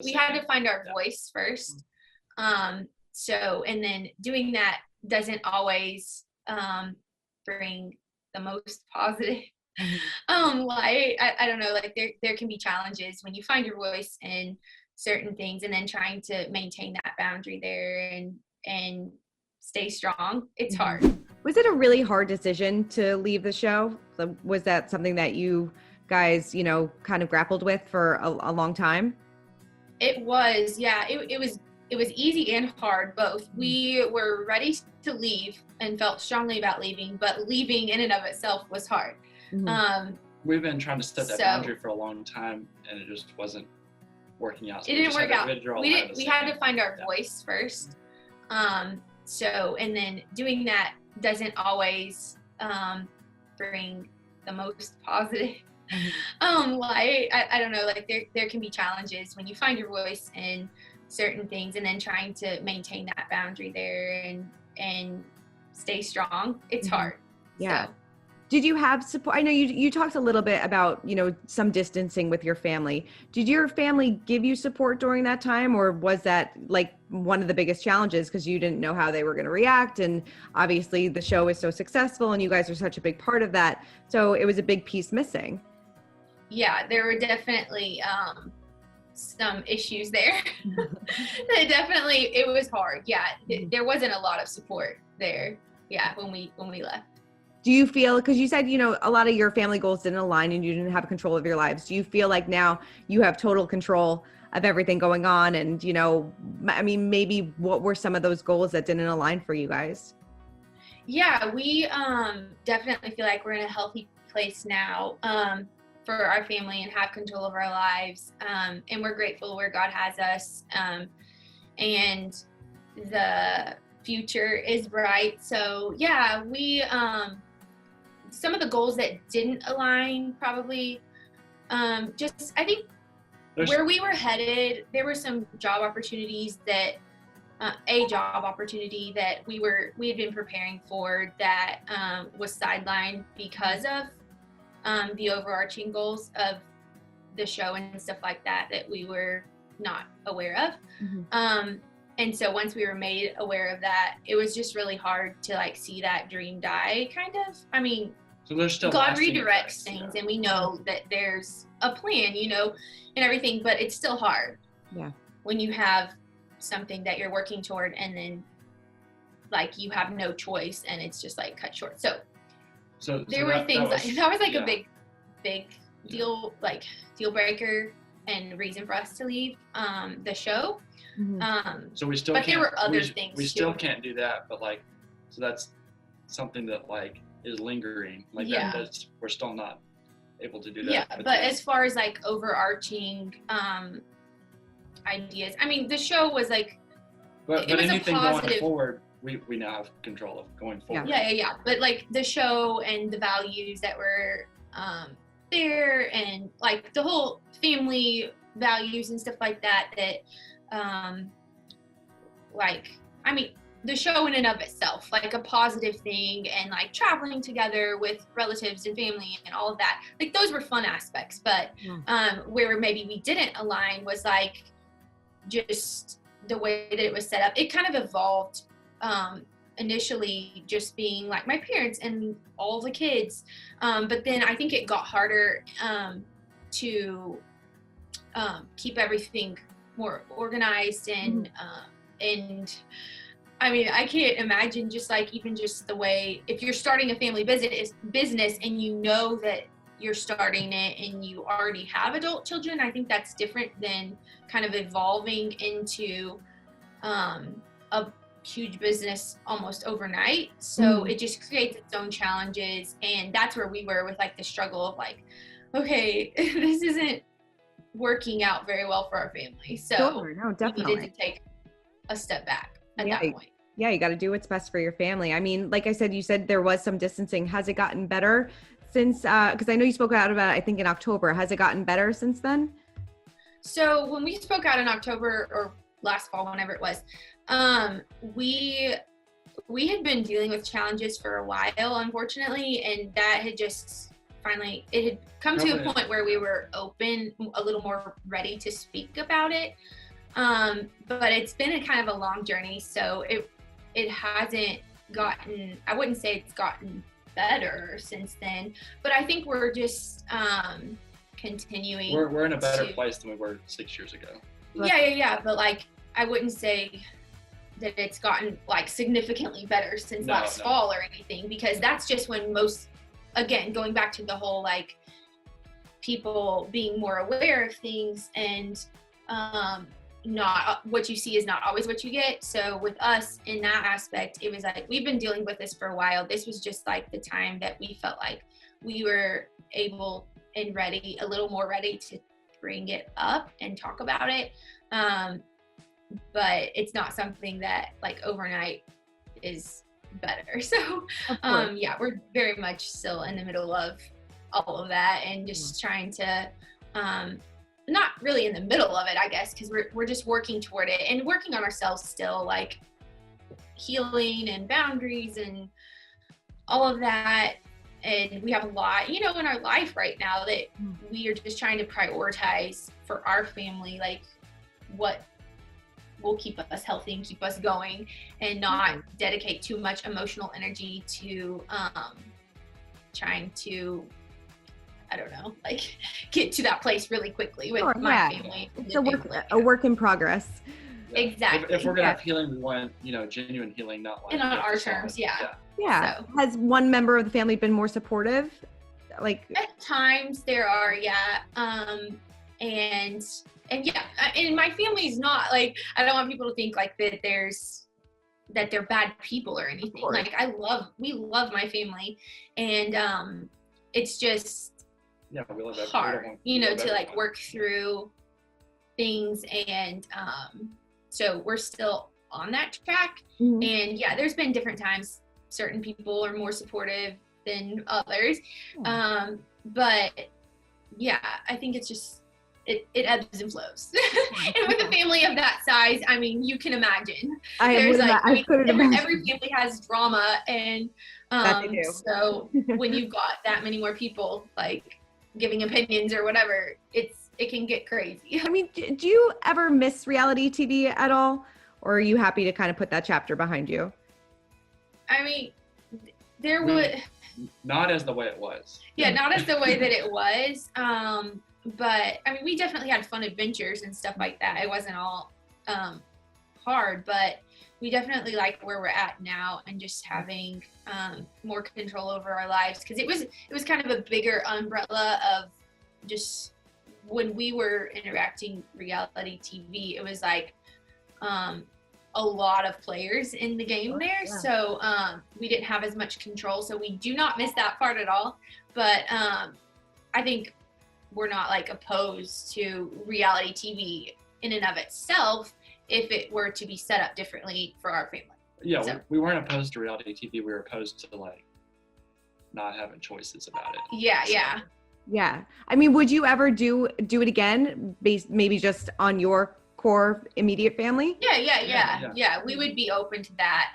We had to find our voice first. And then doing that doesn't always bring the most positive light. I don't know, like there can be challenges when you find your voice in certain things and then trying to maintain that boundary there and stay strong. It's hard. Was it a really hard decision to leave the show? Was that something that you guys, kind of grappled with for a long time? It was, yeah. It was easy and hard, both. We were ready to leave and felt strongly about leaving, but leaving in and of itself was hard. We've been trying to set that boundary for a long time, and it just wasn't working out. So it didn't work out. We had to find our voice first. And then doing that doesn't always bring the most positive light. I don't know, like there can be challenges when you find your voice in certain things and then trying to maintain that boundary there and stay strong. It's hard. Yeah. So. Did you have support? I know you talked a little bit about, some distancing with your family. Did your family give you support during that time, or was that like one of the biggest challenges because you didn't know how they were going to react? And obviously the show is so successful and you guys are such a big part of that. So it was a big piece missing. Yeah, there were definitely some issues there. It was hard. Yeah, there wasn't a lot of support there. Yeah, when we left. Do you feel, because you said, a lot of your family goals didn't align and you didn't have control of your lives. Do you feel like now you have total control of everything going on? And, maybe what were some of those goals that didn't align for you guys? Yeah, we definitely feel like we're in a healthy place now for our family and have control of our lives. And we're grateful where God has us. And the future is bright. So yeah, we some of the goals that didn't align probably I think where we were headed, there were some job opportunities that a job opportunity that we had been preparing for that was sidelined because of the overarching goals of the show and stuff like that we were not aware of. And so once we were made aware of that, it was just really hard to like see that dream die, kind of. I mean, so there's still God redirects things, and we know that there's a plan, and everything, but it's still hard. Yeah. When you have something that you're working toward and then like you have no choice and it's just like cut short. So there were things that was like a big deal, like deal breaker and reason for us to leave the show. So we still but there were other things we still can't do that, but like, so that's something that like is lingering, like we're still not able to do that. Yeah, but as far as like overarching ideas, I mean, the show was like, but anything going forward, we now have control of going forward. Yeah. But like the show and the values that were there, and like the whole family values and stuff like that I mean, the show in and of itself, like a positive thing, and like traveling together with relatives and family and all of that, like those were fun aspects. But where maybe we didn't align was like just the way that it was set up. It kind of evolved initially just being like my parents and all the kids, but then I think it got harder to keep everything more organized and I mean, I can't imagine just like even just the way, if you're starting a family business and you know that you're starting it and you already have adult children, I think that's different than kind of evolving into a huge business almost overnight. So it just creates its own challenges, and that's where we were with like the struggle of like, okay, this isn't working out very well for our family. So we needed to take a step back at that point. Yeah, you got to do what's best for your family. I mean, like I said, you said there was some distancing. Has it gotten better since, because I know you spoke out about it, I think in October. Has it gotten better since then? So when we spoke out in October or last fall, whenever it was, we had been dealing with challenges for a while, unfortunately, and that had just finally, it had come to a point where we were open, a little more ready to speak about it. But it's been a kind of a long journey, so it hasn't gotten, I wouldn't say it's gotten better since then, but I think we're just continuing. We're in a better place than we were 6 years ago. Yeah, but like I wouldn't say that it's gotten like significantly better since last fall or anything, because that's just when most, again, going back to the whole like people being more aware of things, and not what you see is not always what you get. So with us in that aspect, it was like we've been dealing with this for a while. This was just like the time that we felt like we were able and ready, a little more ready to bring it up and talk about it. But it's not something that like overnight is better. So yeah, we're very much still in the middle of all of that, and just trying to not really in the middle of it, I guess, because we're just working toward it and working on ourselves still, like healing and boundaries and all of that. And we have a lot, you know, in our life right now that we are just trying to prioritize for our family, like what will keep us healthy and keep us going, and not dedicate too much emotional energy to trying to, I don't know, like get to that place really quickly with my family. It's a work in progress. Yeah. Exactly. If we're gonna have healing, we want, you know, genuine healing, not like. And on our terms, yeah. So. Has one member of the family been more supportive? Like at times there are, and yeah, and my family's not like, I don't want people to think like that they're bad people or anything. Like we love my family, and it's just we love hard, you know, to like work through things, and so we're still on that track. And yeah, there's been different times certain people are more supportive than others, but yeah, I think it's just it ebbs and flows. And with a family of that size, I mean, you can imagine every family has drama, and so when you've got that many more people like giving opinions or whatever, it can get crazy. I mean, do you ever miss reality TV at all, or are you happy to kind of put that chapter behind you? I mean, there would not as the way it was. Yeah, not as the way that it was. But I mean, we definitely had fun adventures and stuff like that. It wasn't all hard, but we definitely like where we're at now, and just having more control over our lives, because it was kind of a bigger umbrella of just when we were interacting reality TV. It was like a lot of players in the game there, so we didn't have as much control. So we do not miss that part at all. But I think we're not like opposed to reality TV in and of itself if it were to be set up differently for our family. Yeah, so we weren't opposed to reality TV. We were opposed to like not having choices about it. Yeah. I mean, would you ever do it again, based maybe just on your core immediate family? Yeah. We would be open to that.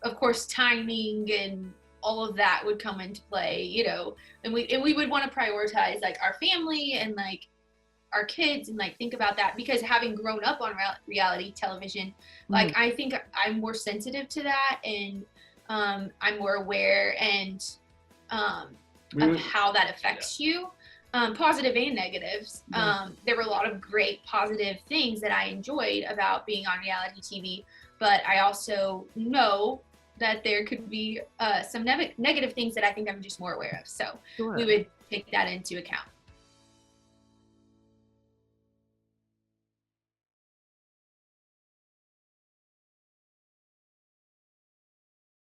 Of course, timing and all of that would come into play, you know, and we would want to prioritize like our family and like our kids, and like think about that, because having grown up on reality television, like I think I'm more sensitive to that, and I'm more aware and of how that affects you, positive and negatives. There were a lot of great positive things that I enjoyed about being on reality TV, but I also know that there could be some negative things that I think I'm just more aware of. So we would take that into account.